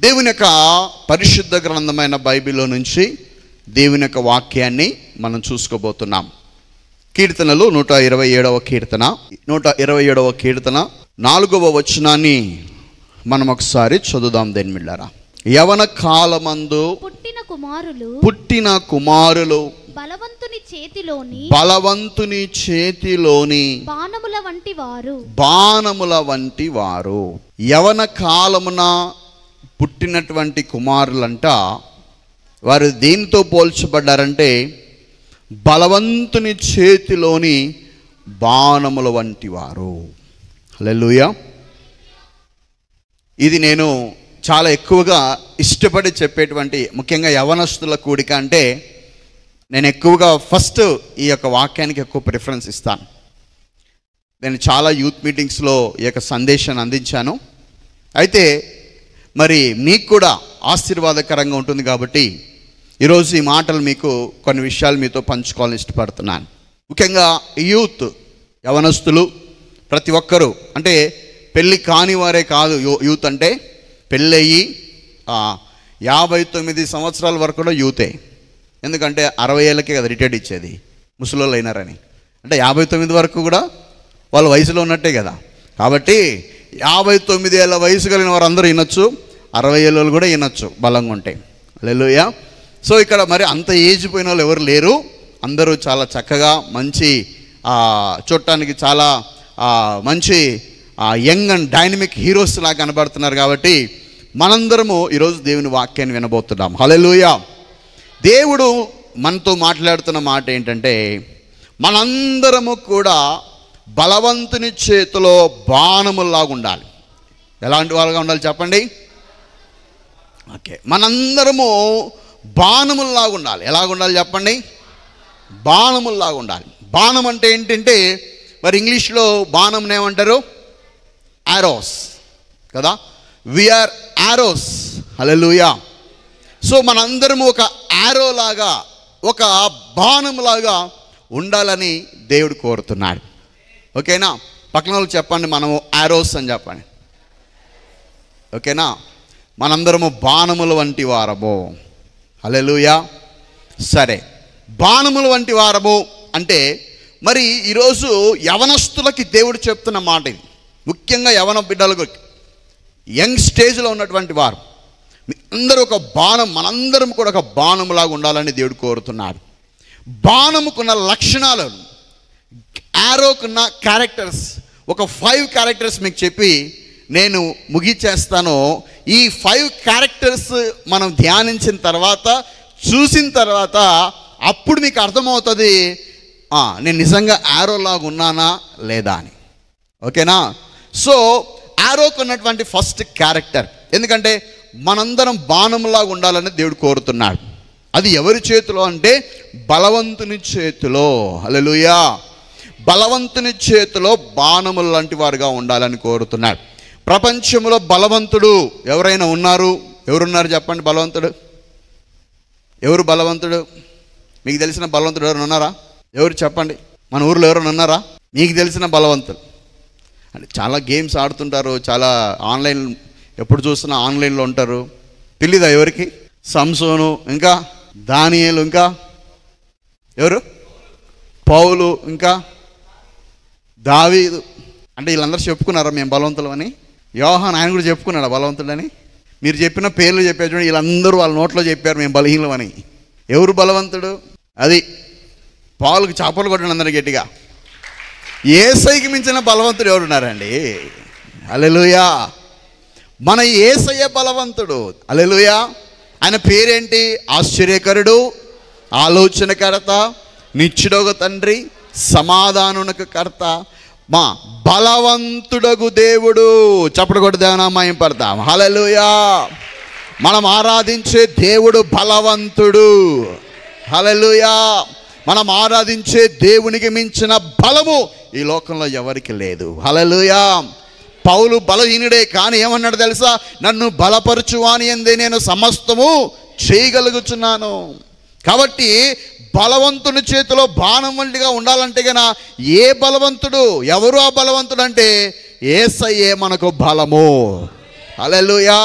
దేవుని యొక్క పరిశుద్ధ గ్రంథమైన బైబిల్లో నుంచి దేవుని యొక్క వాక్యాన్ని మనం చూసుకోబోతున్నాం. కీర్తనలు 127వ కీర్తన 127వ కీర్తన 4వ వచనాన్ని మనం ఒకసారి చదువుదాం. దేనిమిళ్ళారా, యవన కాలమందు పుట్టిన కుమారులు బలవంతుని చేతిలోని బాణముల వంటి వారు. యవన కాలమున పుట్టినటువంటి కుమారులంట వారు దేనితో పోల్చబడ్డారంటే బలవంతుని చేతిలోని బాణముల వంటి వారు. హల్లెలూయా. ఇది నేను చాలా ఎక్కువగా ఇష్టపడి చెప్పేటువంటి, ముఖ్యంగా యవనస్తుల కూడిక అంటే నేను ఎక్కువగా ఫస్ట్ ఈ యొక్క వాక్యానికి ఎక్కువ ప్రిఫరెన్స్ ఇస్తాను. నేను చాలా యూత్ మీటింగ్స్లో ఈ యొక్క సందేశాన్ని అందించాను. అయితే మరి మీకు కూడా ఆశీర్వాదకరంగా ఉంటుంది కాబట్టి ఈరోజు ఈ మాటలు మీకు కొన్ని విషయాలు మీతో పంచుకోవాలని ఇష్టపడుతున్నాను. ముఖ్యంగా యూత్, యవనస్తులు ప్రతి ఒక్కరూ, అంటే పెళ్ళి కాని వారే కాదు యూత్ అంటే, పెళ్ళయ్యి 59 సంవత్సరాల వరకు కూడా యూతే. ఎందుకంటే 60 ఏళ్ళకే కదా రిటైర్డ్ ఇచ్చేది, ముసలోళ్ళు అయినారని. అంటే 59 వరకు కూడా వాళ్ళ వయసులో ఉన్నట్టే కదా. కాబట్టి 59 ఏళ్ళ వయసు కలిగిన వారు అందరూ వినొచ్చు, 60 ఏళ్ళు కూడా వినొచ్చు బలంగా ఉంటే. హల్లెలూయా. సో ఇక్కడ మరి అంత ఏజ్ పోయిన వాళ్ళు ఎవరు లేరు. అందరూ చాలా చక్కగా మంచి చూడటానికి చాలా మంచి యంగ్ అండ్ డైనమిక్ హీరోస్ లాగా కనబడుతున్నారు. కాబట్టి మనందరము ఈరోజు దేవుని వాక్యాన్ని వినబోతున్నాం. హల్లెలూయా. దేవుడు మనతో మాట్లాడుతున్న మాట ఏంటంటే, మనందరము కూడా బలవంతుని చేతిలో బాణముల్లాగా ఉండాలి. ఎలాంటి వాళ్ళగా ఉండాలి చెప్పండి? ఓకే, మనందరము బాణముల్లాగా ఉండాలి. ఎలాగ ఉండాలి చెప్పండి? బాణముల్లాగా ఉండాలి. బాణం అంటే ఏంటంటే, మరి ఇంగ్లీష్లో బాణం ఏమంటారు? ఆరోస్ కదా. We are Aorus. హల్లెలూయా. సో మనందరము ఒక ఆరో లాగా, ఒక బాణంలాగా ఉండాలని దేవుడు కోరుతున్నాడు. ఓకేనా? పక్కన వాళ్ళు చెప్పండి, మనము ఆరోస్ అని చెప్పండి. ఓకేనా? మనందరము బాణముల వంటి వారము. హల్లెలూయా. సరే, బాణముల వంటి వారము అంటే మరి ఈరోజు యవనస్తులకి దేవుడు చెప్తున్న మాట ఇది. ముఖ్యంగా యవన బిడ్డలకు, యంగ్ స్టేజ్లో ఉన్నటువంటి వారు అందరూ ఒక బాణం, మనందరం కూడా ఒక బాణములాగా ఉండాలని దేవుడు కోరుతున్నాడు. బాణముకున్న లక్షణాలను, ఆరోకున్న క్యారెక్టర్స్, ఒక 5 క్యారెక్టర్స్ మీకు చెప్పి నేను ముగిచేస్తాను. ఈ 5 క్యారెక్టర్స్ మనం ధ్యానించిన తర్వాత, చూసిన తర్వాత అప్పుడు మీకు అర్థమవుతుంది నేను నిజంగా ఆరోలాగా ఉన్నానా లేదా అని. ఓకేనా? సో ఆరోకు ఉన్నటువంటి ఫస్ట్ క్యారెక్టర్, ఎందుకంటే మనందరం బాణంలాగా ఉండాలని దేవుడు కోరుతున్నాడు. అది ఎవరి చేతిలో అంటే బలవంతుని చేతిలో. హల్లెలూయా. బలవంతుని చేతిలో బాణముల లాంటి వారుగా ఉండాలని కోరుతున్నాడు. ప్రపంచంలో బలవంతుడు ఎవరైనా ఉన్నారు? ఎవరున్నారు చెప్పండి? బలవంతుడు ఎవరు? బలవంతుడు మీకు తెలిసిన బలవంతుడు ఎవరైనా ఉన్నారా? ఎవరు చెప్పండి? మన ఊర్లో ఎవరైనా ఉన్నారా మీకు తెలిసిన బలవంతుడు? అంటే చాలా గేమ్స్ ఆడుతుంటారు, చాలా ఆన్లైన్, ఎప్పుడు చూసినా ఆన్లైన్లో ఉంటారు. తెలీదా ఎవరికి? సంసోను, ఇంకా దానియేలు, ఇంకా ఎవరు? పౌలు, ఇంకా దావీదు. అంటే వీళ్ళందరూ చెప్పుకున్నారా మేము బలవంతులు అని? యోహాను ఆయన కూడా చెప్పుకున్నాడా బలవంతుడని? మీరు చెప్పిన పేర్లు చెప్పారు చూడండి, వీళ్ళందరూ వాళ్ళ నోట్లో చెప్పారు మేము బలహీనం అని. ఎవరు బలవంతుడు? అది పావులకు చేపలు కొట్టండి అందరూ గట్టిగా. యేసయ్యకి మించిన బలవంతుడు ఎవరున్నారండి? హల్లెలూయా. మన యేసయ్య బలవంతుడు. హల్లెలూయా. ఆయన పేరేంటి? ఆశ్చర్యకరుడు, ఆలోచనకర్త, నిత్యుడగు తండ్రి, సమాధానునకు కర్త, మా బలవంతుడగు దేవుడు. చప్పటి కొట్టి దేవనామయం పడతాం. హల్లెలూయా. మనం ఆరాధించే దేవుడు బలవంతుడు. హల్లెలూయా. మనం ఆరాధించే దేవునికి మించిన బలము ఈ లోకంలో ఎవరికి లేదు. హల్లెలూయా. పౌలు బలహీనుడే, కానీ ఏమన్నాడు తెలుసా? నన్ను బలపరచువాని యందే నేను సమస్తము చేయగలుగుతున్నాను. కాబట్టి బలవంతుని చేతిలో బాణం వంటిగా ఉండాలంటే గన ఏ బలవంతుడు? ఎవరు ఆ బలవంతుడు అంటే యేసయ్యే మనకు బలము. హల్లెలూయా.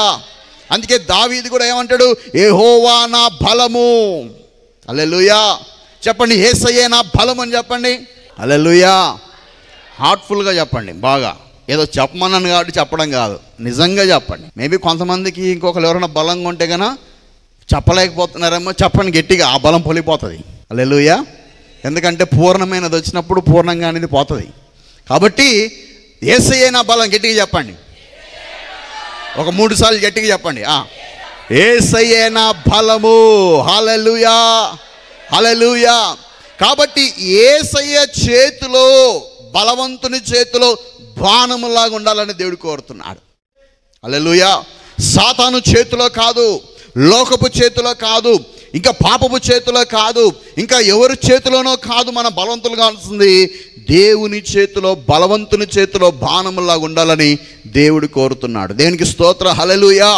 అందుకే దావీదు కూడా ఏమంటాడు, యెహోవా నా బలము. హల్లెలూయా. చెప్పండి, యేసయ్యే నా బలం అని చెప్పండి. హల్లెలూయా. హార్ట్ఫుల్గా చెప్పండి, బాగా ఏదో చెప్పమన్నాను కాబట్టి చెప్పడం కాదు, నిజంగా చెప్పండి. మేబీ కొంతమందికి ఇంకొకరు ఎవరైనా బలంగా ఉంటే కనుక చెప్పలేకపోతున్నారేమో, చెప్పండి గట్టిగా, ఆ బలం పొలిపోతుంది. హల్లెలూయా. ఎందుకంటే పూర్ణమైనది వచ్చినప్పుడు పూర్ణంగా అనేది పోతుంది. కాబట్టి యేసయ్యే నా బలం, గట్టిగా చెప్పండి. ఒక 3 సార్లు గట్టిగా చెప్పండి. యేసయ్యే నా బలము. హల్లెలూయా, హల్లెలూయా. కాబట్టి యేసయ్య చేతిలో, బలవంతుని చేతిలో బాణములాగా ఉండాలని దేవుడు కోరుతున్నాడు. హల్లెలూయా. సాతాను చేతిలో కాదు, లోకపు చేతిలో కాదు, ఇంకా పాపపు చేతిలో కాదు, ఇంకా ఎవరి చేతిలోనో కాదు. మన బలవంతులుగా ఉంటుంది దేవుని చేతిలో, బలవంతుని చేతిలో బాణములాగా ఉండాలని దేవుడు కోరుతున్నాడు. దేవునికి స్తోత్రం. హల్లెలూయా.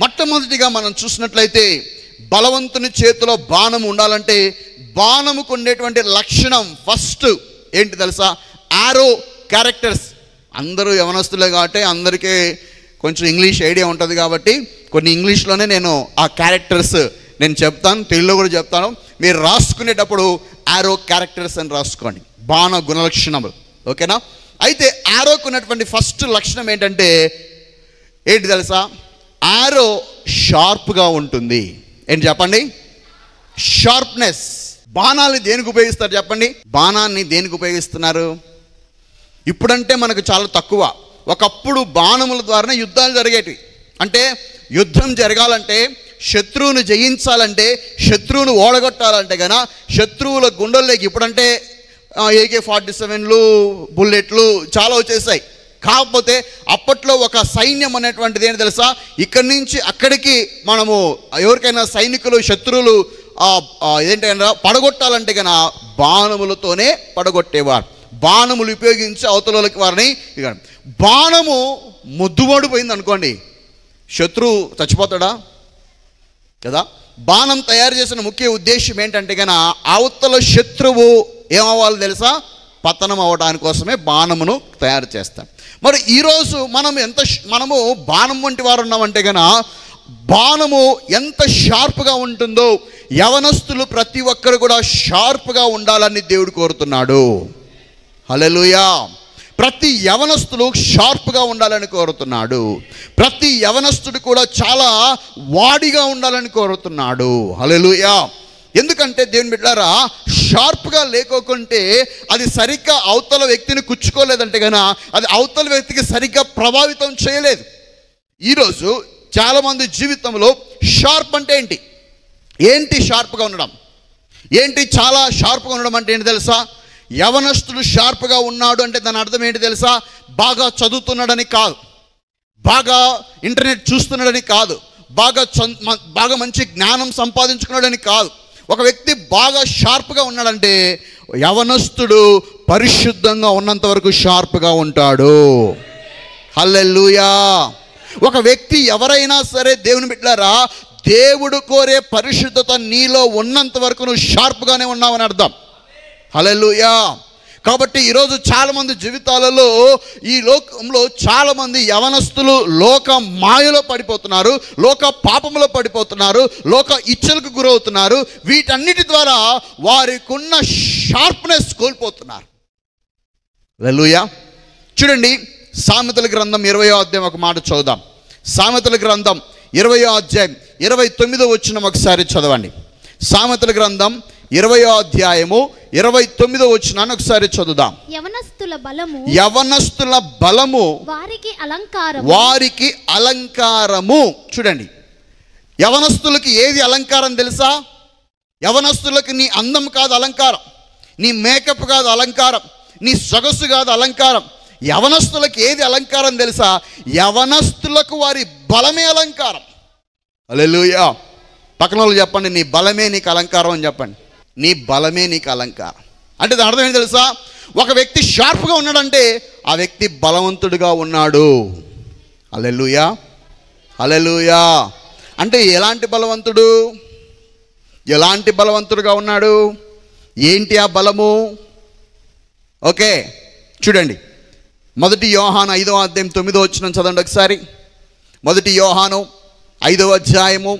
మొట్టమొదటిగా మనం చూసినట్లయితే బలవంతుని చేతిలో బాణం ఉండాలంటే బాణముకు ఉండేటువంటి లక్షణం ఫస్ట్ ఏంటి తెలుసా? ఆరో క్యారెక్టర్స్. అందరూ యవనస్తులే కాబట్టి అందరికీ కొంచెం ఇంగ్లీష్ ఐడియా ఉంటుంది కాబట్టి కొన్ని ఇంగ్లీష్లోనే నేను ఆ క్యారెక్టర్స్ నేను చెప్తాను, తెలుగులో కూడా చెప్తాను. మీరు రాసుకునేటప్పుడు ఆరో క్యారెక్టర్స్ అని రాసుకోండి, బాణ గుణలక్షణములు. ఓకేనా? అయితే ఆరోకు ఉన్నటువంటి ఫస్ట్ లక్షణం ఏంటంటే ఏంటి తెలుసా? ఆరో షార్ప్గా ఉంటుంది. ఏంటి చెప్పండి? షార్ప్నెస్. బాణాలు దేనికి ఉపయోగిస్తారు చెప్పండి? బాణాన్ని దేనికి ఉపయోగిస్తున్నారు? ఇప్పుడంటే మనకు చాలా తక్కువ. ఒకప్పుడు బాణముల ద్వారానే యుద్ధాలు జరిగేటివి. అంటే యుద్ధం జరగాలంటే, శత్రువును జయించాలంటే, శత్రువును ఓడగొట్టాలంటే కనుక శత్రువుల గుండెల్లోకి, ఇప్పుడంటే AK-47లు, బుల్లెట్లు చాలా వచ్చేసాయి. కాకపోతే అప్పట్లో ఒక సైన్యం అనేటువంటిది ఏంటి తెలుసా? ఇక్కడి నుంచి అక్కడికి మనము ఎవరికైనా సైనికులు, శత్రువులు ఏంటంటే పడగొట్టాలంటే కనుక బాణములతోనే పడగొట్టేవారు. బాణములు ఉపయోగించి అవతలకి వారిని, బాణము ముద్దుమడిపోయింది అనుకోండి, శత్రువు చచ్చిపోతాడా కదా? బాణం తయారు చేసిన ముఖ్య ఉద్దేశం ఏంటంటే కనుక అవతల శత్రువు ఏమవ్వాలి తెలుసా? పతనం అవ్వడానికి కోసమే బాణమును తయారు చేస్తాం. మరి ఈరోజు మనము బాణం వంటి వారు ఉన్నామంటే కనుక బాణము ఎంత షార్ప్గా ఉంటుందో యవనస్తులు ప్రతి ఒక్కరు కూడా షార్ప్గా ఉండాలని దేవుడు కోరుతున్నాడు. హల్లెలూయా. ప్రతి యవనస్తులు షార్ప్గా ఉండాలని కోరుతున్నాడు. ప్రతి యవనస్తుడు కూడా చాలా వాడిగా ఉండాలని కోరుతున్నాడు. హల్లెలూయా. ఎందుకంటే దేవుని బిడ్డలారా, షార్ప్గా లేకోకుంటే అది సరిగ్గా అవతల వ్యక్తిని కుచ్చుకోలేదంటే కనుక అది అవతల వ్యక్తికి సరిగ్గా ప్రభావితం చేయలేదు. ఈరోజు చాలామంది జీవితంలో షార్ప్ అంటే ఏంటి షార్ప్గా ఉండడం ఏంటి? చాలా షార్ప్గా ఉండడం అంటే ఏంటి తెలుసా? యవనస్తుడు షార్ప్గా ఉన్నాడు అంటే దాని అర్థం ఏంటి తెలుసా? బాగా చదువుతున్నాడని కాదు, బాగా ఇంటర్నెట్ చూస్తున్నాడని కాదు, బాగా మంచి జ్ఞానం సంపాదించుకున్నాడని కాదు. ఒక వ్యక్తి బాగా షార్ప్గా ఉన్నాడంటే యవనస్తుడు పరిశుద్ధంగా ఉన్నంత వరకు షార్ప్గా ఉంటాడు. హల్లెలూయా. ఒక వ్యక్తి ఎవరైనా సరే దేవుని బిడ్డలారా, దేవుడు కోరే పరిశుద్ధత నీలో ఉన్నంత వరకు నువ్వు షార్ప్గానే ఉన్నావని అర్థం. హల్లెలూయా. కాబట్టి ఈరోజు చాలామంది జీవితాలలో, ఈ లోకంలో చాలామంది యవనస్తులు లోక మాయలో పడిపోతున్నారు, లోక పాపంలో పడిపోతున్నారు, లోక ఇచ్చలకు గురవుతున్నారు. వీటన్నిటి ద్వారా వారికి ఉన్న షార్ప్నెస్ కోల్పోతున్నారు. హల్లెలూయా. చూడండి, సామెతల గ్రంథం 20వ అధ్యాయం ఒక మాట చదువుదాం. సామెతల గ్రంథం 20వ అధ్యాయం 29వ వచనం ఒకసారి చదవండి. సామెతల గ్రంథం 20వ అధ్యాయము 29వ వచనాన్ని ఒకసారి చదువుదాం. యవనస్తుల బలము వారికి అలంకారము. చూడండి, యవనస్తులకి ఏది అలంకారం తెలుసా? యవనస్తులకి నీ అందం కాదు అలంకారం, నీ మేకప్ కాదు అలంకారం, నీ సొగసు కాదు అలంకారం. యవనస్తులకు ఏది అలంకారం తెలుసా? యవనస్తులకు వారి బలమే అలంకారం. హల్లెలూయా. పక్కన వాళ్ళు చెప్పండి, నీ బలమే నీకు అలంకారం అని చెప్పండి. నీ బలమే నీకు అలంకారం అంటే దాని అర్థం ఏంటి తెలుసా? ఒక వ్యక్తి షార్ప్గా ఉన్నాడంటే ఆ వ్యక్తి బలవంతుడిగా ఉన్నాడు. హల్లెలూయా, హల్లెలూయా. అంటే ఎలాంటి బలవంతుడు? ఎలాంటి బలవంతుడుగా ఉన్నాడు? ఏంటి ఆ బలము? ఓకే, చూడండి, 1 యోహాను 5వ అధ్యాయం 9వ వచనం చదవండి ఒకసారి. 1 యోహాను 5వ అధ్యాయము,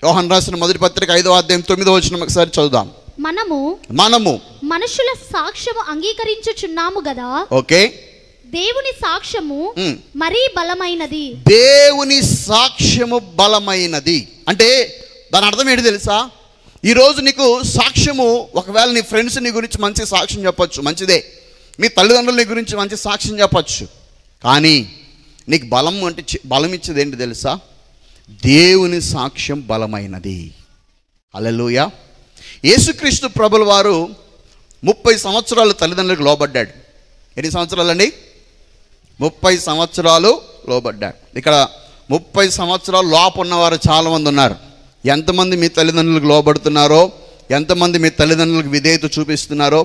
యోహాను రాసిన మొదటి పత్రిక 5వ అధ్యాయం 9వ వచనం ఒకసారి చదువుదాం. మనము మనుషుల సాక్ష్యము అంగీకరించుచున్నాము గదా. ఓకే, దేవుని సాక్ష్యము మరీ బలమైనది. దేవుని సాక్ష్యము బలమైనది అంటే దాని అర్థం ఏంటి తెలుసా? ఈరోజు నీకు సాక్ష్యము, ఒకవేళ నీ ఫ్రెండ్స్ నీ గురించి మంచి సాక్ష్యం చెప్పొచ్చు, మంచిదే. మీ తల్లిదండ్రుల నీ గురించి మంచి సాక్ష్యం చెప్పొచ్చు. కానీ నీకు బలం అంటే బలం ఇచ్చేది ఏంటి తెలుసా? దేవుని సాక్ష్యం బలమైనది. హల్లెలూయా. యేసుక్రీస్తు ప్రభుల వారు 30 సంవత్సరాలు తల్లిదండ్రులకు లోబడ్డాడు. ఎన్ని సంవత్సరాలండి? 30 సంవత్సరాలు లోబడ్డాడు. ఇక్కడ 30 సంవత్సరాలు లోపు ఉన్నవారు చాలామంది ఉన్నారు. ఎంతమంది మీ తల్లిదండ్రులకు లోబడుతున్నారో, ఎంతమంది మీ తల్లిదండ్రులకు విధేయత చూపిస్తున్నారో,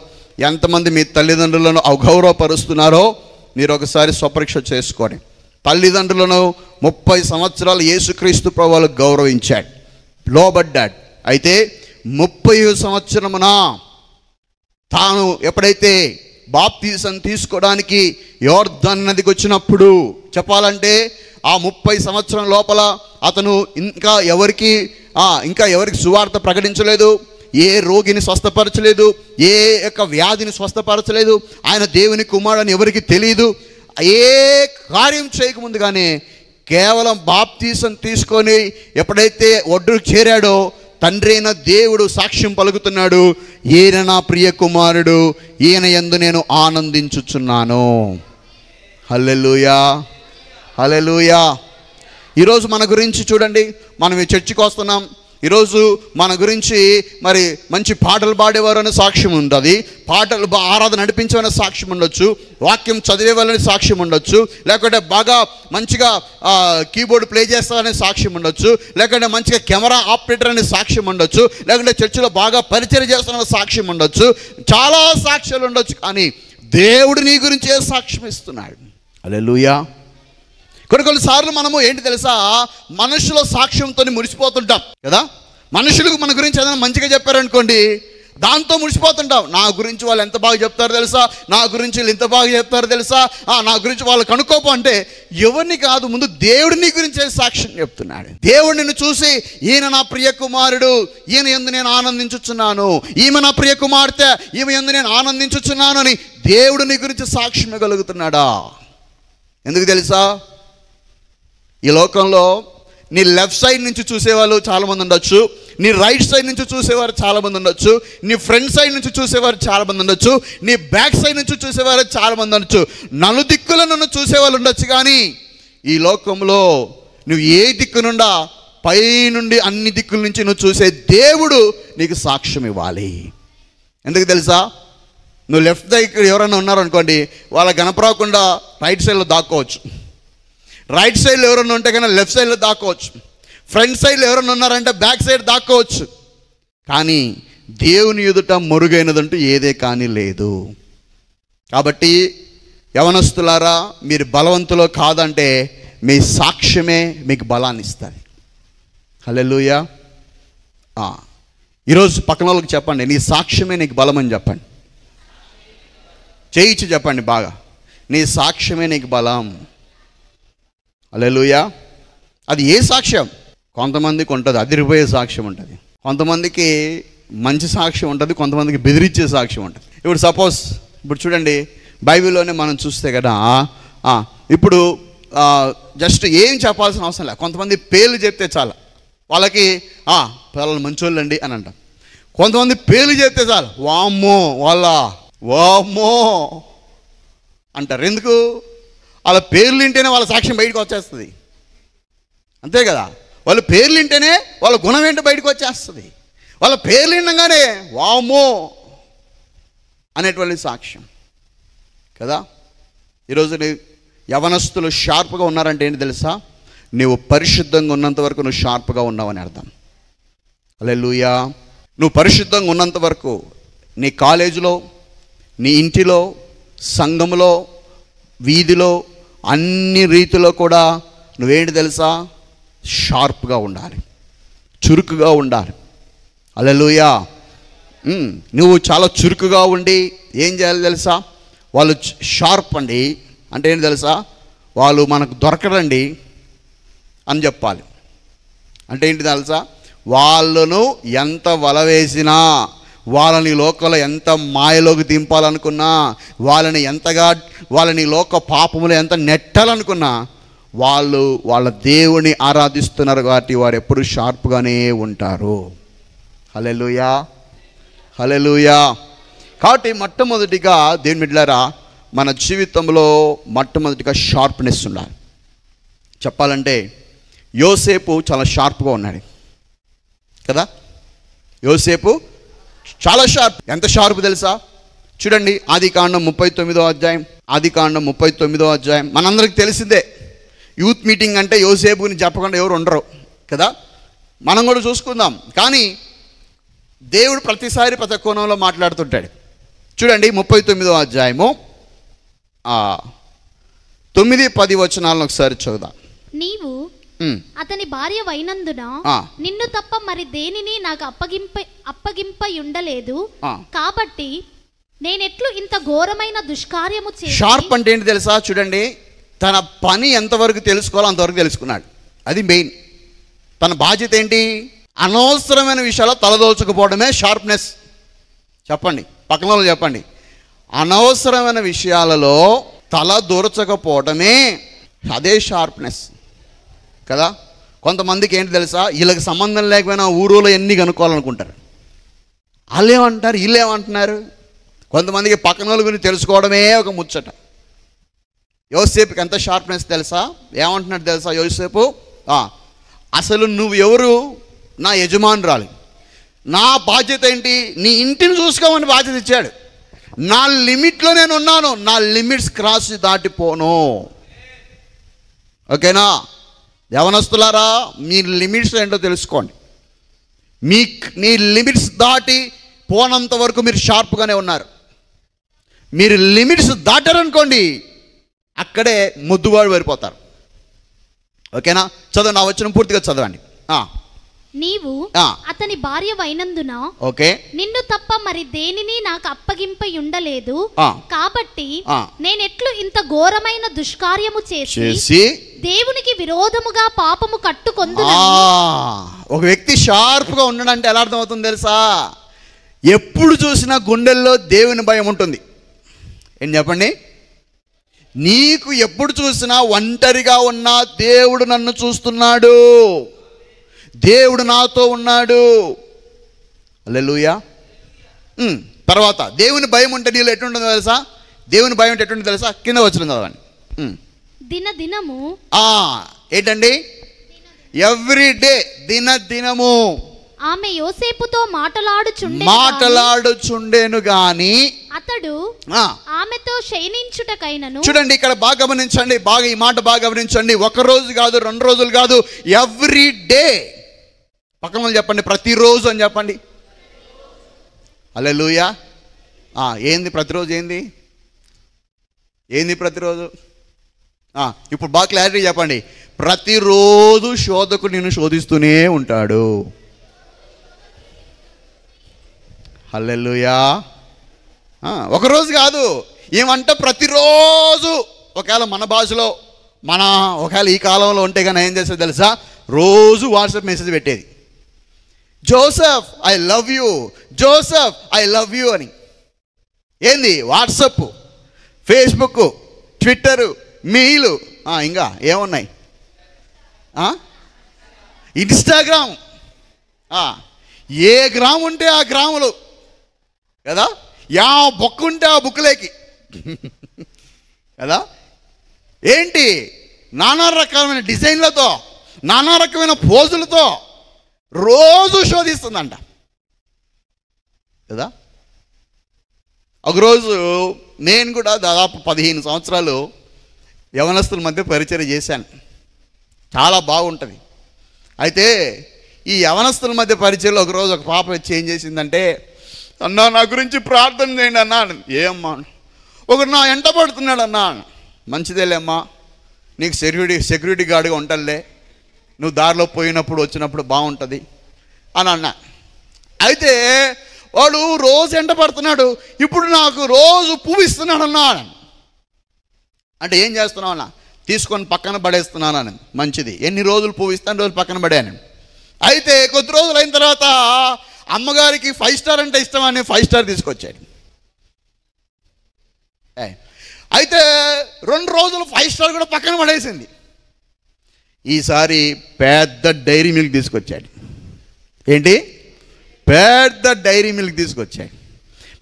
ఎంతమంది మీ తల్లిదండ్రులను అగౌరవపరుస్తున్నారో మీరు ఒకసారి స్వపరీక్ష చేసుకోండి. తల్లిదండ్రులను 30 సంవత్సరాలు యేసుక్రీస్తు ప్రభువులు గౌరవించాడు, లోబడ్డాడు. అయితే 30వ సంవత్సరమున తాను ఎప్పుడైతే బాప్తీసం తీసుకోవడానికి యోర్దాను నదికి వచ్చినప్పుడు, చెప్పాలంటే ఆ 30 సంవత్సరం లోపల అతను ఇంకా ఎవరికి సువార్త ప్రకటించలేదు, ఏ రోగిని స్వస్థపరచలేదు, ఏ యొక్క వ్యాధిని స్వస్థపరచలేదు. ఆయన దేవుని కుమారుడని ఎవరికి తెలియదు. ఏ కార్యం చేయకముందుగానే కేవలం బాప్తీసం తీసుకొని ఎప్పుడైతే ఒడ్డుకు చేరాడో తండ్రి అయిన దేవుడు సాక్ష్యం పలుకుతున్నాడు, ఈయన నా ప్రియ కుమారుడు, ఈయన యందు నేను ఆనందించుచున్నాను. హల్లెలూయా, హల్లెలూయా. ఈరోజు మన గురించి చూడండి, మనం ఈ చర్చికి వస్తున్నాం. ఈరోజు మన గురించి మరి మంచి పాటలు పాడేవారు అనే సాక్ష్యం ఉంటుంది, పాటలు ఆరాధన నడిపించేవారనే సాక్ష్యం ఉండొచ్చు, వాక్యం చదివేవాళ్ళని సాక్ష్యం ఉండొచ్చు, లేకుంటే బాగా మంచిగా కీబోర్డ్ ప్లే చేస్తారనే సాక్ష్యం ఉండొచ్చు, లేకుంటే మంచిగా కెమెరా ఆపరేటర్ అనే సాక్ష్యం ఉండొచ్చు, లేకుంటే చర్చిలో బాగా పరిచయం చేస్తున్న సాక్ష్యం ఉండొచ్చు, చాలా సాక్ష్యాలు ఉండొచ్చు. కానీ దేవుడు నీ గురించి ఏ సాక్ష్యం ఇస్తున్నాడు? హల్లెలూయా. కొన్నిసార్లు మనము ఏంటి తెలుసా, మనుషుల సాక్ష్యంతో మురిసిపోతుంటాం కదా. మనుషులకు మన గురించి ఏదైనా మంచిగా చెప్పారనుకోండి, దాంతో మురిసిపోతుంటాం. నా గురించి వాళ్ళు ఎంత బాగా చెప్తారో తెలుసా, నా గురించి వీళ్ళు ఎంత బాగా చెప్తారో తెలుసా, నా గురించి వాళ్ళు కనుక్కోపో అంటే ఎవరిని కాదు, ముందు దేవుడు నీ గురించి సాక్ష్యం చెప్తున్నాడు. దేవుడు నిన్ను చూసి ఈయన నా ప్రియ కుమారుడు, ఈయన యందు నేను ఆనందించుచున్నాను, ఈమె నా ప్రియ కుమార్తె, ఈమె యందు నేను ఆనందించుచున్నాను అని దేవుడు నీ గురించి సాక్ష్యం ఇవ్వగలుగుతున్నాడా? ఎందుకు తెలుసా? ఈ లోకంలో నీ లెఫ్ట్ సైడ్ నుంచి చూసేవాళ్ళు చాలామంది ఉండొచ్చు, నీ రైట్ సైడ్ నుంచి చూసేవారు చాలామంది ఉండొచ్చు, నీ ఫ్రంట్ సైడ్ నుంచి చూసేవారు చాలామంది ఉండొచ్చు, నీ బ్యాక్ సైడ్ నుంచి చూసేవారు చాలామంది ఉండొచ్చు, నలుదిక్కుల నన్ను చూసేవాళ్ళు ఉండొచ్చు. కానీ ఈ లోకంలో నువ్వు ఏ దిక్కు నుండా, పై నుండి అన్ని దిక్కుల నుంచి నువ్వు చూసే దేవుడు నీకు సాక్ష్యం ఇవ్వాలి. ఎందుకు తెలుసా? నువ్వు లెఫ్ట్ దగ్గర ఎవరైనా ఉన్నారనుకోండి, వాళ్ళ కనపడకుండా రైట్ సైడ్లో దాక్కోవచ్చు, రైట్ సైడ్లో ఎవరన్నా ఉంటే కన్నా లెఫ్ట్ సైడ్లో దాక్కోవచ్చు, ఫ్రంట్ సైడ్లో ఎవరన్నా ఉన్నారంటే బ్యాక్ సైడ్ దాక్కోవచ్చు. కానీ దేవుని ఎదుట మెరుగైనదంటూ ఏదే కానీ లేదు. కాబట్టి యవనస్తులారా, మీరు బలవంతులో కాదంటే మీ సాక్ష్యమే మీకు బలాన్ని ఇస్తుంది. హల్లెలూయా. ఈరోజు పక్కన వాళ్ళకి చెప్పండి, నీ సాక్ష్యమే నీకు బలం అని చెప్పండి. చేయించి చెప్పండి బాగా, నీ సాక్ష్యమే నీకు బలం. హల్లెలూయా. అది ఏ సాక్ష్యం? కొంతమందికి ఉంటుంది అదిరిపోయే సాక్ష్యం ఉంటుంది, కొంతమందికి మంచి సాక్ష్యం ఉంటుంది, కొంతమందికి బెదిరించే సాక్ష్యం ఉంటుంది. ఇప్పుడు సపోజ్ ఇప్పుడు చూడండి, బైబిల్లోనే మనం చూస్తే కదా, ఇప్పుడు జస్ట్ ఏం చెప్పాల్సిన అవసరం లేదు, కొంతమంది పేర్లు చెప్తే చాలు వాళ్ళకి పిల్లలు మంచోళ్ళు అండి అని అంటాం. కొంతమంది పేర్లు చెప్తే చాలు వామ్మో వామ్మో అంటారు. ఎందుకు? వాళ్ళ పేర్లు వింటేనే వాళ్ళ సాక్ష్యం బయటకు వచ్చేస్తుంది, అంతే కదా. వాళ్ళ పేర్లు వింటేనే వాళ్ళ గుణం ఏంటో బయటకు వచ్చేస్తుంది. వాళ్ళ పేర్లు వినగానే వామ్మో అనేటువంటి సాక్ష్యం కదా. ఈరోజు యవనస్తులు షార్ప్గా ఉన్నారంటే ఏంటి తెలుసా? నువ్వు పరిశుద్ధంగా ఉన్నంత వరకు నువ్వు షార్ప్గా ఉన్నావని అర్థం. హల్లెలూయా. నువ్వు పరిశుద్ధంగా ఉన్నంత వరకు నీ కాలేజీలో, నీ ఇంటిలో, సంఘంలో, వీధిలో, అన్ని రీతిలో కూడా నువ్వేంటి తెలుసా? షార్ప్గా ఉండాలి, చురుకుగా ఉండాలి. హల్లెలూయా. నువ్వు చాలా చురుకుగా ఉండి ఏం చేయాలి తెలుసా? వాళ్ళు షార్ప్ అండి అంటే ఏంటి తెలుసా? వాళ్ళు మనకు దొరకరండి అని చెప్పాలి. అంటే ఏంటి తెలుసా? వాళ్ళను ఎంత వల వేసినా, వాళ్ళని లోకంలో ఎంత మాయలోకి దింపాలనుకున్నా, వాళ్ళని లోక పాపములు ఎంత నెట్టాలనుకున్నా, వాళ్ళు వాళ్ళ దేవుని ఆరాధిస్తున్నారు కాబట్టి వారు ఎప్పుడు షార్ప్గానే ఉంటారు. హల్లెలూయా, హల్లెలూయా. కాబట్టి మొట్టమొదటిగా దేవుని బిడ్డలారా, మన జీవితంలో మొట్టమొదటిగా షార్ప్నెస్ ఉండాలి. చెప్పాలంటే యోసేపు చాలా షార్ప్గా ఉన్నాడు కదా. యోసేపు చాలా షార్ప్. ఎంత షార్ప్ తెలుసా? చూడండి, ఆదికాండం 39వ అధ్యాయం. ఆదికాండం 39వ అధ్యాయం మనందరికి తెలిసిందే. యూత్ మీటింగ్ అంటే యోసేపు గురించి చెప్పకుండా ఎవరు ఉండరు కదా. మనం కూడా చూసుకుందాం. కానీ దేవుడు ప్రతిసారి ప్రతి కోణంలో మాట్లాడుతుంటాడు. చూడండి 39వ అధ్యాయము 9-10 వచనాలను ఒకసారి చదువుదాం. నీవు అతని భార్య వైనందున నిన్ను తప్ప మరి దేనిని నాకు అప్పగింపయుండలేదు, కాబట్టి నేనెట్లు ఇంత ఘోరమైన దుష్కార్యము చేసి. షార్ప్ అంటే ఏంటి తెలుసా? చూడండి, తన పని ఎంతవరకు తెలుసుకోవాలో అంతవరకు తెలుసుకున్నాడు. అది మెయిన్. తన బాధ్యత ఏంటి? అనవసరమైన విషయాల్లో తలదోచకపోవడమే షార్ప్నెస్. చెప్పండి, పక్కన వాళ్ళు చెప్పండి. అనవసరమైన విషయాలలో తల దూరచకపోవడమే అదే షార్ప్నెస్ కదా. కొంతమందికి ఏంటి తెలుసా? వీళ్ళకి సంబంధం లేకపోయినా ఊరులో ఎన్ని కనుక్కోవాలనుకుంటారు. వాళ్ళు ఏమంటారు, వీళ్ళు ఏమంటున్నారు. కొంతమందికి పక్కన వాళ్ళ గురించి తెలుసుకోవడమే ఒక ముచ్చట. యోసేపుకి ఎంత షార్ప్నెస్ తెలుసా? ఏమంటున్నాడు తెలుసా యోసేపు? అసలు నువ్వు ఎవరు? నా యజమానురాలి. నా బాధ్యత ఏంటి? నీ ఇంటిని చూసుకోమని బాధ్యత ఇచ్చాడు. నా లిమిట్లో నేను ఉన్నాను. నా లిమిట్స్ క్రాస్ దాటిపోను. ఓకేనా? యవనస్తులారా, మీ లిమిట్స్ ఏంటో తెలుసుకోండి. నీ లిమిట్స్ దాటి పోనంత వరకు మీరు షార్ప్గానే ఉన్నారు. మీరు లిమిట్స్ దాటారనుకోండి, అక్కడే ముద్దువాడు వెళ్ళిపోతారు. ఓకేనా? చదవండి, ఆ వచనం పూర్తిగా చదవండి. నీవు అతని భార్య వైనందున ఓకే నిన్ను తప్ప మరి దేనిని నాకు అప్పగింపయుండలేదు, కాబట్టి నేనెట్లు ఇంత ఘోరమైన దుష్కార్యము చేసి దేవునికి విరోధముగా పాపము కట్టుకొందునని. ఒక వ్యక్తి షార్ప్గా ఉండడంటే ఎలా అర్థమవుతుంది తెలుసా? ఎప్పుడు చూసినా గుండెల్లో దేవుని భయం ఉంటుంది. ఏం చెప్పండి? నీకు ఎప్పుడు చూసినా ఒంటరిగా ఉన్నా దేవుడు నన్ను చూస్తున్నాడు, దేవుడు నాతో ఉన్నాడు. హల్లెలూయా. తర్వాత దేవుని భయం ఉంటే నీళ్ళు ఎట్లుంటుందో తెలుసా? దేవుని భయం అంటే ఎట్లుంటుందో తెలుసా? కింద వచ్చిన చదవండి. దినదినము ఏంటండి? ఎవ్రీ డే, దినదినము ఆమె యోసేపుతో మాటలాడుచుండెను గాని అతడు ఆమెతో శయనించుటకైనను. చూడండి, ఇక్కడ బాగా గమనించండి, ఈ మాట బాగా గమనించండి. ఒక రోజు కాదు, 2 రోజులు కాదు, ఎవ్రీ డే. పక్కన వాళ్ళు చెప్పండి, ప్రతిరోజు అని చెప్పండి. హల్లెలూయా. ఏంది ప్రతిరోజు? ఏంది ప్రతిరోజు? ఇప్పుడు బాగా క్లారిటీ చెప్పండి. ప్రతిరోజు శోధకుడు నిన్ను శోధిస్తూనే ఉంటాడు. హల్లెలూయా. ఒకరోజు కాదు, ఏమంటే ప్రతిరోజు. ఒకవేళ మన భాషలో, ఒకవేళ ఈ కాలంలో ఉంటే కానీ ఏం చేసేది తెలుసా? రోజు వాట్సాప్ మెసేజ్ పెట్టేది, Joseph I love you, Joseph I love you అని. ఏంది? వాట్సప్, ఫేస్బుక్, ట్విట్టరు, మెయిల్, ఇంకా ఏమున్నాయి, ఇన్స్టాగ్రామ్. ఏ గ్రామ్ ఉంటే ఆ గ్రాములు కదా, యా బుక్ ఉంటే ఆ బుక్లేకి కదా. ఏంటి? నానా రకమైన డిజైన్లతో, నానా రకమైన పోజులతో రోజు శోధిస్తుందంట కదా. ఒకరోజు నేను కూడా దాదాపు 15 సంవత్సరాలు యవనస్తుల మధ్య పరిచయం చేశాను. చాలా బాగుంటుంది. అయితే ఈ యవనస్తుల మధ్య పరిచయంలో ఒకరోజు ఒక పాప వచ్చి ఏం చేసిందంటే, అన్నా నా గురించి ప్రార్థన చేయండి అన్నా. ఏమ్మా? ఒకరు నా ఎంట పడుతున్నాడు అన్నా. మంచిదేలేమ్మా, నీకు సెక్యూరిటీ గార్డుగా ఉంటానులే, నువ్వు దారిలో పోయినప్పుడు వచ్చినప్పుడు బాగుంటుంది అని అన్నా. అయితే వాడు రోజు ఎంట పడుతున్నాడు, ఇప్పుడు నాకు రోజు పువ్వు ఇస్తున్నాడు అన్నా. అంటే ఏం చేస్తున్నావు అన్న? తీసుకొని పక్కన పడేస్తున్నాను అని. మంచిది. ఎన్ని రోజులు పువ్వు ఇస్తాను? రోజులు పక్కన పడాను. అయితే కొద్ది రోజులు అయిన తర్వాత అమ్మగారికి 5 స్టార్ అంటే ఇష్టం అని 5 స్టార్ తీసుకొచ్చాడు. అయితే 2 రోజులు 5 స్టార్ కూడా పక్కన పడేసింది. ఈసారి పెద్ద డైరీ మిల్క్ తీసుకొచ్చాడు. ఏంటి? పెద్ద డైరీ మిల్క్ తీసుకొచ్చాడు.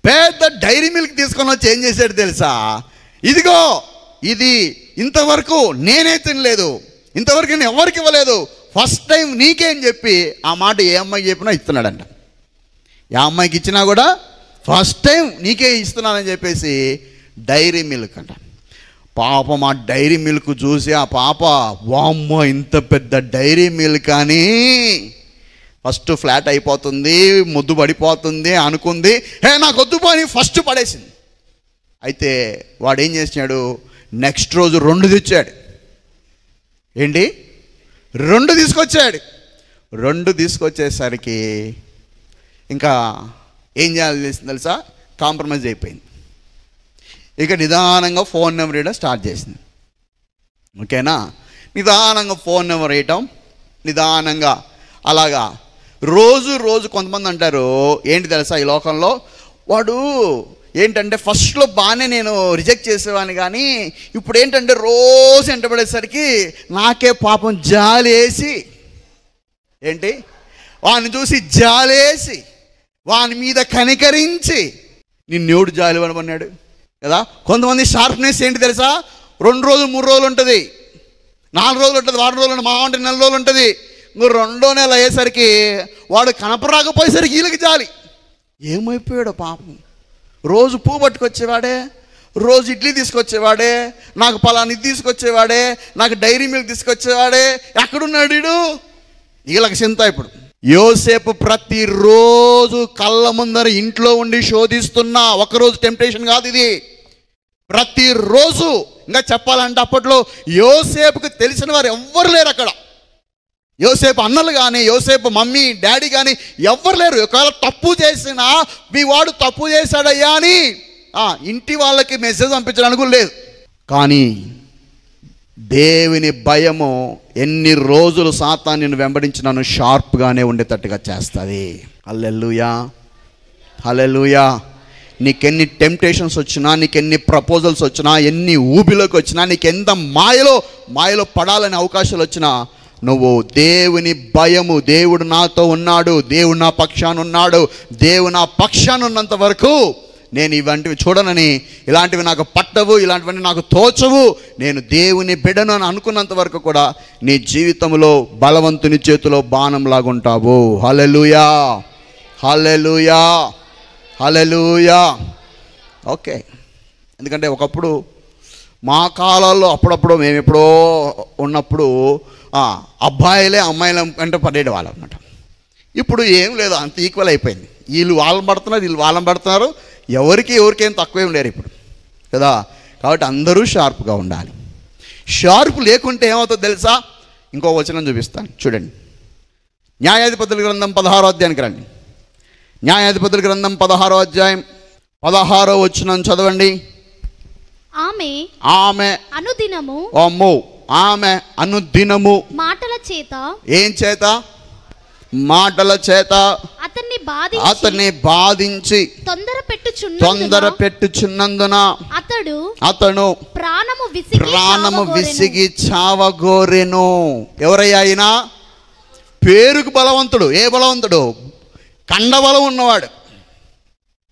పెద్ద డైరీ మిల్క్ తీసుకొని వచ్చి ఏం చేశాడు తెలుసా? ఇదిగో, ఇది ఇంతవరకు నేనే తినలేదు, ఇంతవరకు నేను ఎవరికి ఇవ్వలేదు, ఫస్ట్ టైం నీకేం చెప్పి ఆ మాట ఏ అమ్మాయికి చెప్పినా ఇస్తున్నాడంట. ఏ అమ్మాయికి ఇచ్చినా కూడా ఫస్ట్ టైం నీకే ఇస్తున్నానని చెప్పేసి డైరీ మిల్క్ అంట. పాపం ఆ డైరీ మిల్క్ చూసి ఆ పాప, వామ్మో ఇంత పెద్ద డైరీ మిల్క్ అని ఫస్ట్ ఫ్లాట్ అయిపోతుంది, ముద్దు పడిపోతుంది అనుకుంది. నాకు వద్దు పోని ఫస్ట్ పడేసింది. అయితే వాడు ఏం చేసినాడు, నెక్స్ట్ రోజు 2 తెచ్చాడు. ఏంటి? 2 తీసుకొచ్చాడు. 2 తీసుకొచ్చేసరికి ఇంకా ఏం చేయాలి తెలుసా? కాంప్రమైజ్ అయిపోయింది. ఇక నిదానంగా ఫోన్ నెంబర్ వేయడం స్టార్ట్ చేసింది. ఓకేనా? నిదానంగా ఫోన్ నెంబర్ వేయటం, నిదానంగా అలాగా రోజు కొంతమంది అంటారు ఏంటి తెలుసా, ఈ లోకంలో వాడు ఏంటంటే ఫస్ట్లో బాగానే నేను రిజెక్ట్ చేసేవాడిని, కానీ ఇప్పుడు ఏంటంటే రోజు ఎంటబడేసరికి నాకే పాపం జాలేసి, ఏంటి వాడిని చూసి జాలేసి, వాని మీద కనికరించి నిన్నెవడు జాలి పడమన్నాడు కదా. కొంతమంది షార్ప్నెస్ ఏంటి తెలుసా, 2 రోజులు 3 రోజులు ఉంటుంది, 4 రోజులు ఉంటుంది, వారం రోజులు ఉంటుంది, మా అంటే 4 రోజులు ఉంటుంది. ఇంకో 2వ నెల అయ్యేసరికి వాడు కనపరాకపోయేసరికి వీళ్ళకి జాలి. ఏమైపోయాడు పాపం. రోజు పువ్వు పట్టుకొచ్చేవాడే, రోజు ఇడ్లీ తీసుకొచ్చేవాడే, నాకు పలానా ఇది తీసుకొచ్చేవాడే, నాకు డైరీ మిల్క్ తీసుకొచ్చేవాడే, ఎక్కడున్నాడు వీడు? వీళ్ళకి చింత. ఇప్పుడు యోసేపు ప్రతిరోజు కళ్ళ ముందర ఇంట్లో ఉండి శోధిస్తున్నా, ఒకరోజు టెంప్టేషన్ కాదు ఇది, ప్రతిరోజు. ఇంకా చెప్పాలంటే అప్పట్లో యోసేపుకి తెలిసిన వారు ఎవ్వరు లేరు అక్కడ. యోసేపు అన్నలు కానీ, యోసేపు మమ్మీ డాడీ కానీ ఎవ్వరు లేరు. ఒకవేళ తప్పు చేసినా మీ వాడు తప్పు చేశాడయ్యా అని ఇంటి వాళ్ళకి మెసేజ్ పంపించడానికి లేదు. కానీ దేవుని భయము ఎన్ని రోజులు సాతాను నిన్ను వెంబడించినాను షార్ప్గానే ఉండేటట్టుగా చేస్తుంది. హల్లెలూయా, హల్లెలూయా. నీకెన్ని టెంప్టేషన్స్ వచ్చినా, నీకెన్ని ప్రపోజల్స్ వచ్చినా, ఎన్ని ఊబిలోకి వచ్చినా, నీకెంత మాయలో పడాలనే అవకాశాలు వచ్చినా, నువ్వు దేవుని భయము, దేవుడు నాతో ఉన్నాడు, దేవుడు నా పక్షాన ఉన్నాడు, దేవుడు నా పక్షాన ఉన్నంత వరకు నేను ఇవంటివి చూడనని, ఇలాంటివి నాకు పట్టవు, ఇలాంటివన్నీ నాకు తోచవు, నేను దేవుని బిడ్డను అని అనుకున్నంత వరకు కూడా నీ జీవితంలో బలవంతుని చేతిలో బాణంలాగా ఉంటావు. హల్లెలూయా, హల్లెలూయా, హల్లెలూయా. ఓకే. ఎందుకంటే ఒకప్పుడు మా కాలాల్లో అప్పుడప్పుడు మేము ఎప్పుడో ఉన్నప్పుడు అబ్బాయిలే అమ్మాయిల అంటే పడేటి వాళ్ళు అనమాట. ఇప్పుడు ఏం లేదు, అంత ఈక్వల్ అయిపోయింది. వీళ్ళు వాళ్ళని పడుతున్నారు, వీళ్ళు వాళ్ళని పడుతున్నారు, ఎవరికేం తక్కువేం లేరు ఇప్పుడు కదా. కాబట్టి అందరూ షార్ప్గా ఉండాలి. షార్ప్ లేకుంటే ఏమవుతుందో తెలుసా? ఇంకో వచనం చూపిస్తాను చూడండి. న్యాయాధిపతుల గ్రంథం 16వ అధ్యాయానికి రండి. న్యాయాధిపతుల గ్రంథం 16వ అధ్యాయం 16వ వచనం చదవండి. ఆమె అనుదినము, అమ్మో, ఆమె అనుదినము మాటల చేత, ఏం చేత? మాటల చేత అతన్ని బాధించి తొందర పెట్టుచున్నందున అతను ప్రాణము విసిగి చావగోరెను. ఎవరయ్యా ఆయన? పేరుకు బలవంతుడు. ఏ బలవంతుడు? కండబలం ఉన్నవాడు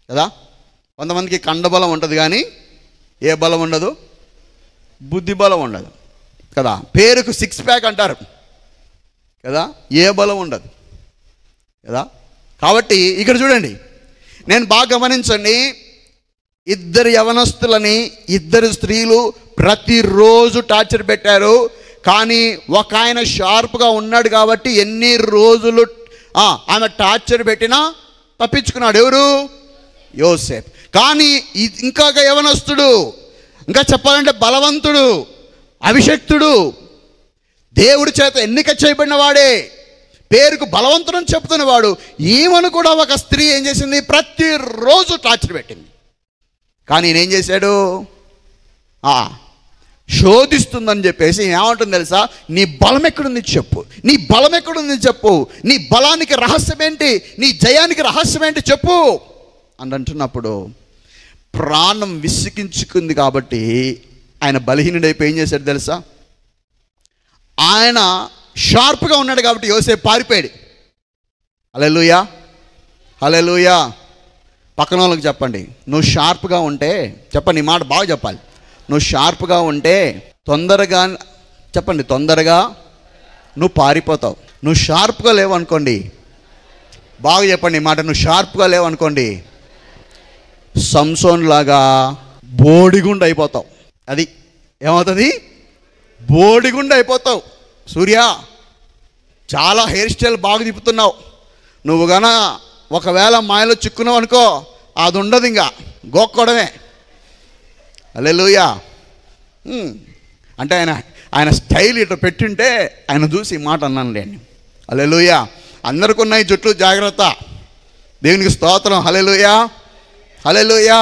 కదా. కొంతమందికి కండబలం ఉంటుంది కానీ ఏ బలం ఉండదు, బుద్ధి బలం ఉండదు కదా. పేరుకు 6 ప్యాక్ అంటారు కదా, ఏ బలం ఉండదు కదా. కాబట్టి ఇక్కడ చూడండి, నేను బాగా గమనించండి. 2 యవనస్తులని 2 స్త్రీలు ప్రతిరోజు టార్చర్ పెట్టారు. కానీ ఒక ఆయన షార్ప్గా ఉన్నాడు కాబట్టి ఎన్ని రోజులు ఆమె టార్చర్ పెట్టినా తప్పించుకున్నాడు. ఎవరు? యోసేపు. కానీ ఇంకా యవనస్తుడు, ఇంకా చెప్పాలంటే బలవంతుడు, అభిషక్తుడు, దేవుడి చేత ఎన్నిక చేయబడిన వాడే, పేరుకు బలవంతుడని చెప్తున్నవాడు. ఈమెను కూడా ఒక స్త్రీ ఏం చేసింది? ప్రతిరోజు టార్చర్ పెట్టింది. కానీ నేనేం చేశాడు? శోధిస్తుందని చెప్పేసి ఏమంటుంది తెలుసా? నీ బలం ఎక్కడుంది చెప్పు, నీ బలం ఎక్కడుంది చెప్పు, నీ బలానికి రహస్యం ఏంటి, నీ జయానికి రహస్యం ఏంటి చెప్పు అని అంటున్నప్పుడు ప్రాణం విసిగించుకుంది. కాబట్టి ఆయన బలహీనుడైపోయి ఏం చేశాడు తెలుసా? ఆయన షార్ప్గా ఉన్నాడు కాబట్టి యోసేపు పారిపోయాడు. హల్లెలూయా, హల్లెలూయా. పక్కన వాళ్ళకి చెప్పండి, నువ్వు షార్ప్గా ఉంటే, చెప్పండి ఈ మాట బాగా చెప్పాలి, నువ్వు షార్ప్గా ఉంటే తొందరగా, చెప్పండి తొందరగా నువ్వు పారిపోతావు. నువ్వు షార్ప్గా లేవనుకోండి, బాగా చెప్పండి ఈ మాట, నువ్వు షార్ప్గా లేవనుకోండి సంసోన్ లాగా బోడిగుండు అయిపోతావు. అది ఏమవుతుంది? బోడిగుండు అయిపోతావు. సూర్య, చాలా హెయిర్ స్టైల్ బాగా తిప్పుతున్నావు, నువ్వు గన ఒకవేళ మాయలో చిక్కున్నావు అనుకో, అది ఉండదు, ఇంకా గోక్కోవడమే. హల్లెలూయా. అంటే ఆయన స్టైల్ ఇట్లా పెట్టింటే ఆయన చూసి మాట అన్నాను లేండి. హల్లెలూయా. అందరికి ఉన్నాయి జుట్లు, జాగ్రత్త. దేవునికి స్తోత్రం. హల్లెలూయా, హల్లెలూయా.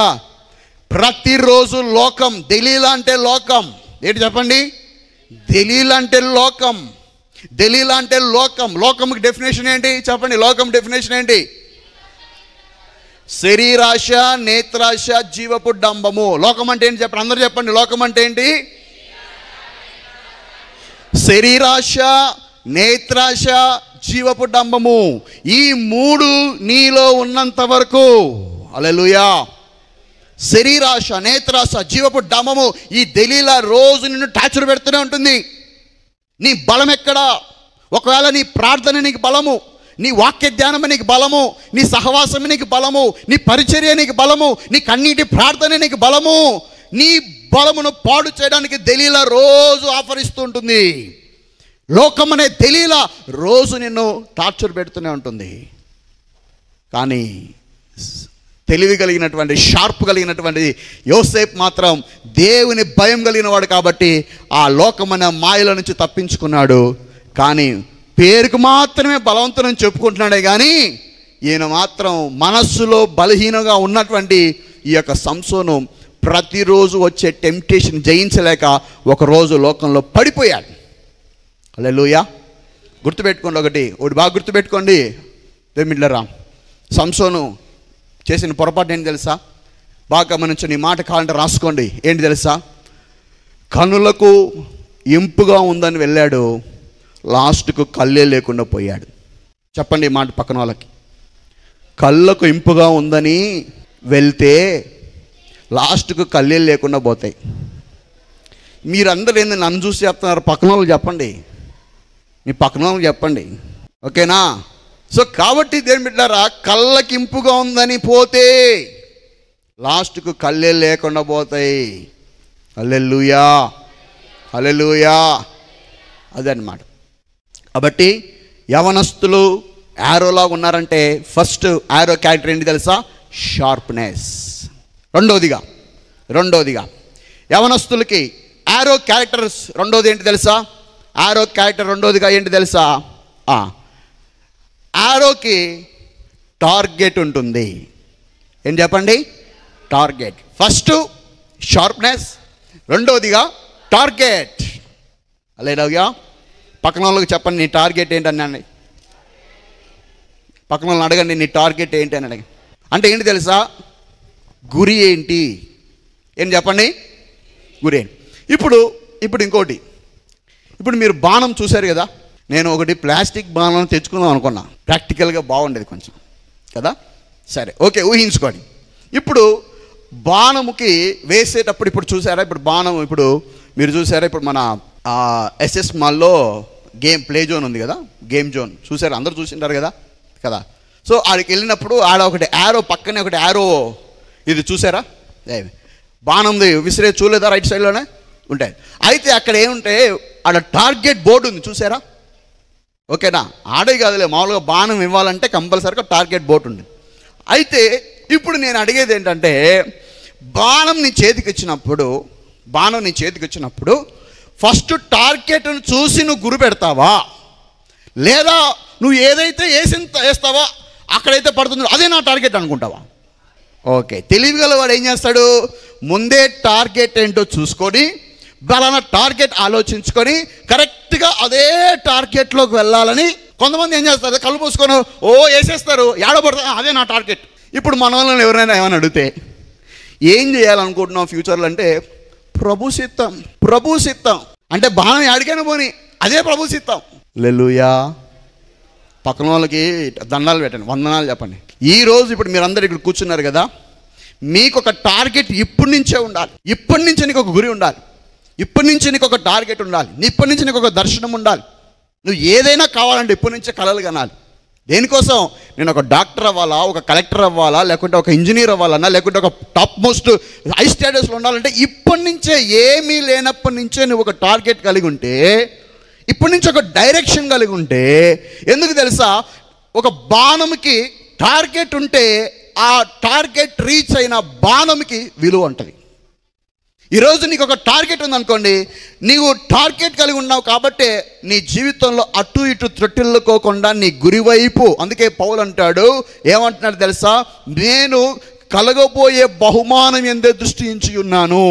ప్రతిరోజు లోకం, దెలీలా అంటే లోకం ఏంటి చెప్పండి? దెలీలా అంటే లోకం, దెలీలా అంటే లోకం. లోకంకి డెఫినేషన్ ఏంటి చెప్పండి? లోకం డెఫినేషన్ ఏంటి? శరీరాశ, నేత్రాశ, జీవపు డంబము. లోకం అంటే ఏంటి చెప్పండి? అందరూ చెప్పండి, లోకం అంటే ఏంటి? శరీరాశ, నేత్రాశ, జీవపు డంబము. ఈ మూడు నీలో ఉన్నంత వరకు, హల్లెలూయా, శరీరాశ, నేత్రాశ, జీవపు డంబము, ఈ దెలీలా రోజు నిన్ను టార్చర్ పెడుతూనే ఉంటుంది. నీ బలం ఎక్కడా? ఒకవేళ నీ ప్రార్థన నీకు బలము, నీ వాక్య ధ్యానమే నీకు బలము, నీ సహవాసమే నీకు బలము, నీ పరిచర్య నీకు బలము, నీ కన్నీటి ప్రార్థన నీకు బలము, నీ బలమును పాడు చేయడానికి దెలీలా రోజు ఆఫర్ ఇస్తూ ఉంటుంది. లోకం అనే దెలీలా రోజు నిన్ను టార్చర్ పెడుతూనే ఉంటుంది. కానీ తెలివి కలిగినటువంటి, షార్ప్ కలిగినటువంటి యోసేపు మాత్రం దేవుని భయం కలిగిన వాడు కాబట్టి ఆ లోకమైన మాయల నుంచి తప్పించుకున్నాడు. కానీ పేరుకు మాత్రమే బలవంతుని చెప్పుకుంటున్నాడే కానీ ఈయన మాత్రం మనస్సులో బలహీనంగా ఉన్నటువంటి ఈ యొక్క సంసోను ప్రతిరోజు వచ్చే టెంప్టేషన్ జయించలేక ఒకరోజు లోకంలో పడిపోయాడు. హల్లెలూయా. గుర్తుపెట్టుకోండి, ఒకటి బాగా గుర్తుపెట్టుకోండి దేవుమిళ్ళరా. సంసోను చేసిన పొరపాటు ఏంటి తెలుసా? బాగా గమనించండి, ఈ మాట కావాలంటే రాసుకోండి. ఏంటి తెలుసా? కనులకు ఇంపుగా ఉందని వెళ్ళాడు, లాస్ట్కు కళ్ళే లేకుండా పోయాడు. చెప్పండి ఈ మాట పక్కన వాళ్ళకి. కళ్ళకు ఇంపుగా ఉందని వెళ్తే లాస్ట్కు కళ్ళే లేకుండా పోతాయి. మీరందరూ ఏంది నన్ను చూసి చెప్తున్నారు? పక్కన వాళ్ళకి చెప్పండి, మీ పక్కన వాళ్ళకి చెప్పండి, ఓకేనా? సో కాబట్టి దేని బిడ్డారా, కళ్ళకింపుగా ఉందని పోతే లాస్ట్కు కళ్ళే లేకుండా పోతాయి. హల్లెలూయా, హల్లెలూయా. అదన్నమాట. కాబట్టి యవనస్తులు యారోలాగా ఉన్నారంటే ఫస్ట్ యారో క్యారెక్టర్ ఏంటి తెలుసా? షార్ప్నెస్. రెండోదిగా యవనస్తులకి యారో క్యారెక్టర్స్ రెండోది ఏంటి తెలుసా? యారో క్యారెక్టర్ రెండోదిగా ఏంటి తెలుసా? యారోకి టార్గెట్ ఉంటుంది. ఏం చెప్పండి? టార్గెట్. ఫస్ట్ షార్ప్నెస్, రెండోదిగా టార్గెట్. హల్లెలూయా. పక్కన వాళ్ళకి చెప్పండి, నీ టార్గెట్ ఏంటని. పక్కన వాళ్ళని అడగండి, నీ టార్గెట్ ఏంటి అని అడగండి. అంటే ఏంటి తెలుసా? గురి ఏంటి? ఏం చెప్పండి? గురి ఏంటి? ఇప్పుడు ఇంకోటి, ఇప్పుడు మీరు బాణం చూశారు కదా. నేను ఒకటి ప్లాస్టిక్ బాణం తెచ్చుకుందాం అనుకున్నా, ప్రాక్టికల్గా బాగుండేది కొంచెం కదా. సరే, ఓకే, ఊహించుకోండి. ఇప్పుడు బాణముకి వేసేటప్పుడు ఇప్పుడు చూసారా, ఇప్పుడు బాణం ఇప్పుడు మీరు చూసారా, ఇప్పుడు మన ఎస్ఎస్ మాల్లో గేమ్ ప్లే జోన్ ఉంది కదా, గేమ్ జోన్ చూసారా, అందరూ చూసింటారు కదా. సో ఆడికి వెళ్ళినప్పుడు ఆడ ఒకటి యారో, పక్కనే ఒకటి యారో, ఇది చూసారా, బాణంది విసిరే చూడలేదా, రైట్ సైడ్లోనే ఉంటాయి. అయితే అక్కడ ఏముంటే ఆడ టార్గెట్ బోర్డు ఉంది చూసారా, ఓకేనా. ఆడే కాదులే, మామూలుగా బాణం ఇవ్వాలంటే కంపల్సరీగా టార్గెట్ బోర్డు ఉంది. అయితే ఇప్పుడు నేను అడిగేది ఏంటంటే, బాణం నీ చేతికి ఇచ్చినప్పుడు ఫస్ట్ టార్గెట్ను చూసి నువ్వు గురి పెడతావా, లేదా నువ్వు ఏదైతే వేస్తావో అక్కడైతే పడుతుందో అదే నా టార్గెట్ అనుకుంటావా? ఓకే, తెలివిగల వాడు ఏం చేస్తాడు? ముందే టార్గెట్ ఏంటో చూసుకొని బలానా టార్గెట్ ఆలోచించుకొని కరెక్ట్గా అదే టార్గెట్లోకి వెళ్ళాలని కొంతమంది ఏం చేస్తారు, కళ్ళు పూసుకొని వేసేస్తారు, ఏడబడతారు, అదే నా టార్గెట్. ఇప్పుడు మన వాళ్ళని ఎవరైనా ఏమైనా అడిగితే ఏం చేయాలనుకుంటున్నాం ఫ్యూచర్లో అంటే ప్రభు సిద్ధం అంటే బాణం ఎక్కడికైనా పోని అదే ప్రభు సిద్ధం. హల్లెలూయా. పక్కన వాళ్ళకి దండాలు పెట్టండి, వందనాలు చెప్పండి. ఈరోజు ఇప్పుడు మీరందరూ ఇక్కడ కూర్చున్నారు కదా, మీకు ఒక టార్గెట్ ఇప్పటి నుంచే ఉండాలి. ఇప్పటి నుంచే నీకు ఒక గురి ఉండాలి, ఇప్పటి నుంచి నీకు ఒక టార్గెట్ ఉండాలి, ఇప్పటి నుంచి నీకు ఒక దర్శనం ఉండాలి. నువ్వు ఏదైనా కావాలంటే ఇప్పటి నుంచే కలలు కనాలి. దేనికోసం? నేను ఒక డాక్టర్ అవ్వాలా, ఒక కలెక్టర్ అవ్వాలా, లేకుంటే ఒక ఇంజనీర్ అవ్వాలన్నా, లేకుంటే ఒక టాప్ మోస్ట్ హై స్టేటస్లో ఉండాలంటే ఇప్పటి నుంచే, ఏమీ లేనప్పటి నుంచే నువ్వు ఒక టార్గెట్ కలిగి ఉంటే, ఇప్పటి నుంచి ఒక డైరెక్షన్ కలిగి ఉంటే, ఎందుకు తెలుసా, ఒక బాణంకి టార్గెట్ ఉంటే ఆ టార్గెట్ రీచ్ అయిన బాణంకి విలువ ఉంటుంది. ఈరోజు నీకు ఒక టార్గెట్ ఉందనుకోండి, నీవు టార్గెట్ కలిగి ఉన్నావు కాబట్టే నీ జీవితంలో అటు ఇటు త్రొట్టిల్లుకోకుండా నీ గురివైపు. అందుకే పౌలు అంటాడు, ఏమంటున్నాడు తెలుసా, నేను కలగబోయే బహుమానం ఎందే దృష్టి ఉంచి ఉన్నాను.